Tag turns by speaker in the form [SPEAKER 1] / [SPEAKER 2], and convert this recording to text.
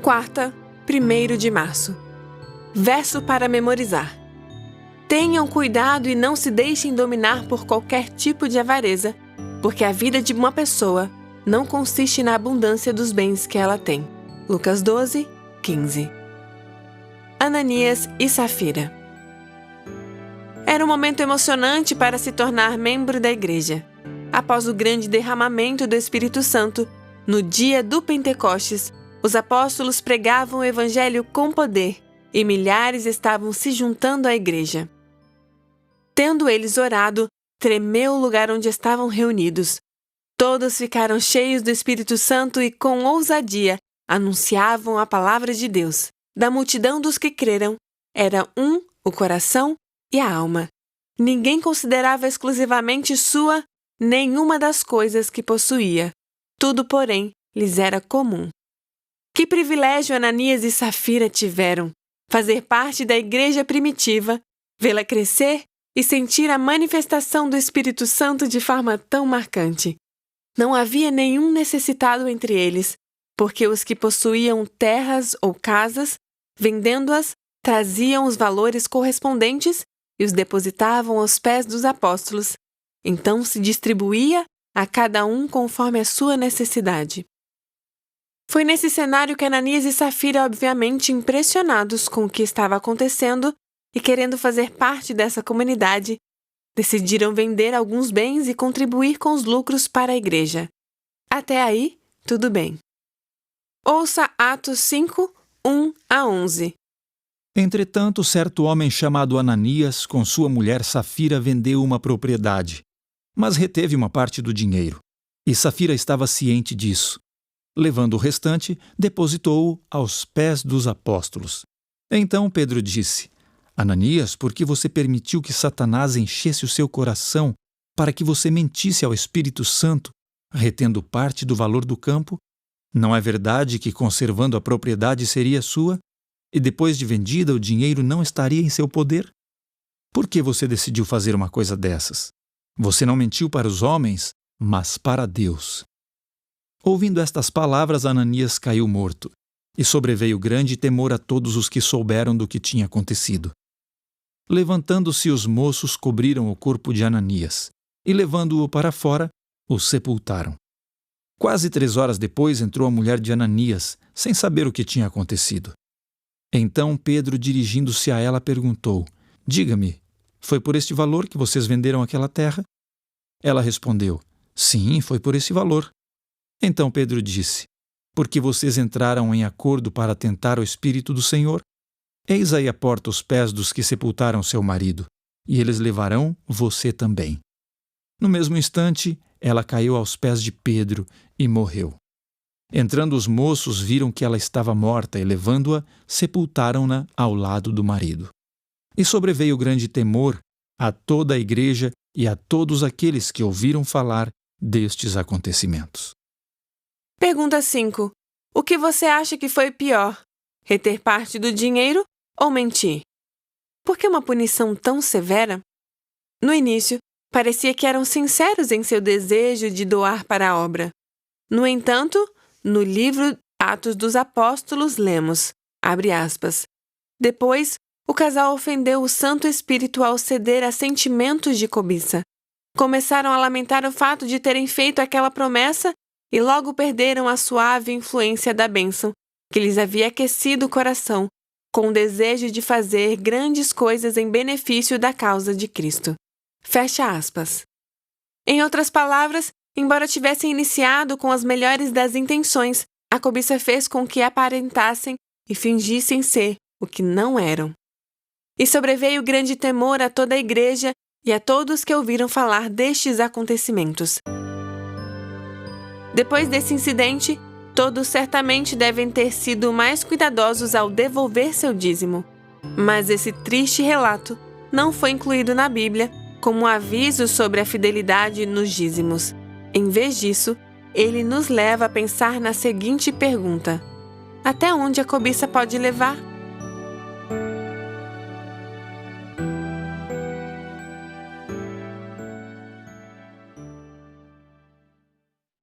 [SPEAKER 1] Quarta, 1º de março. Verso para memorizar. Tenham cuidado e não se deixem dominar por qualquer tipo de avareza, porque a vida de uma pessoa não consiste na abundância dos bens que ela tem. Lucas 12, 15. Ananias e Safira. Era um momento emocionante para se tornar membro da igreja. Após o grande derramamento do Espírito Santo, no dia do Pentecostes, os apóstolos pregavam o evangelho com poder e milhares estavam se juntando à igreja. Tendo eles orado, tremeu o lugar onde estavam reunidos. Todos ficaram cheios do Espírito Santo e, com ousadia, anunciavam a palavra de Deus. Da multidão dos que creram, era um o coração e a alma. Ninguém considerava exclusivamente sua nenhuma das coisas que possuía. Tudo, porém, lhes era comum. Que privilégio Ananias e Safira tiveram! Fazer parte da igreja primitiva, vê-la crescer e sentir a manifestação do Espírito Santo de forma tão marcante. Não havia nenhum necessitado entre eles, porque os que possuíam terras ou casas, vendendo-as, traziam os valores correspondentes e os depositavam aos pés dos apóstolos. Então se distribuía a cada um conforme a sua necessidade. Foi nesse cenário que Ananias e Safira, obviamente impressionados com o que estava acontecendo e querendo fazer parte dessa comunidade, decidiram vender alguns bens e contribuir com os lucros para a igreja. Até aí, tudo bem. Ouça Atos 5, 1-11.
[SPEAKER 2] Entretanto, certo homem chamado Ananias, com sua mulher Safira, vendeu uma propriedade, mas reteve uma parte do dinheiro. E Safira estava ciente disso. Levando o restante, depositou-o aos pés dos apóstolos. Então Pedro disse: Ananias, por que você permitiu que Satanás enchesse o seu coração para que você mentisse ao Espírito Santo, retendo parte do valor do campo? Não é verdade que, conservando a propriedade, seria sua, e depois de vendida o dinheiro não estaria em seu poder? Por que você decidiu fazer uma coisa dessas? Você não mentiu para os homens, mas para Deus. Ouvindo estas palavras, Ananias caiu morto, e sobreveio grande temor a todos os que souberam do que tinha acontecido. Levantando-se os moços, cobriram o corpo de Ananias, e levando-o para fora, o sepultaram. Quase 3 horas depois entrou a mulher de Ananias, sem saber o que tinha acontecido. Então Pedro, dirigindo-se a ela, perguntou: Diga-me, foi por este valor que vocês venderam aquela terra? Ela respondeu: Sim, foi por esse valor. Então Pedro disse: Porque vocês entraram em acordo para tentar o Espírito do Senhor? Eis aí a porta os pés dos que sepultaram seu marido, e eles levarão você também. No mesmo instante, ela caiu aos pés de Pedro e morreu. Entrando os moços, viram que ela estava morta e, levando-a, sepultaram-na ao lado do marido. E sobreveio grande temor a toda a igreja e a todos aqueles que ouviram falar destes acontecimentos.
[SPEAKER 1] Pergunta 5. O que você acha que foi pior? Reter parte do dinheiro ou mentir? Por que uma punição tão severa? No início, parecia que eram sinceros em seu desejo de doar para a obra. No entanto, no livro Atos dos Apóstolos lemos, abre aspas, depois, o casal ofendeu o Santo Espírito ao ceder a sentimentos de cobiça. Começaram a lamentar o fato de terem feito aquela promessa e logo perderam a suave influência da bênção, que lhes havia aquecido o coração, com o desejo de fazer grandes coisas em benefício da causa de Cristo. Fecha aspas. Em outras palavras, embora tivessem iniciado com as melhores das intenções, a cobiça fez com que aparentassem e fingissem ser o que não eram. E sobreveio grande temor a toda a igreja e a todos que ouviram falar destes acontecimentos. Depois desse incidente, todos certamente devem ter sido mais cuidadosos ao devolver seu dízimo. Mas esse triste relato não foi incluído na Bíblia como um aviso sobre a fidelidade nos dízimos. Em vez disso, ele nos leva a pensar na seguinte pergunta: até onde a cobiça pode levar?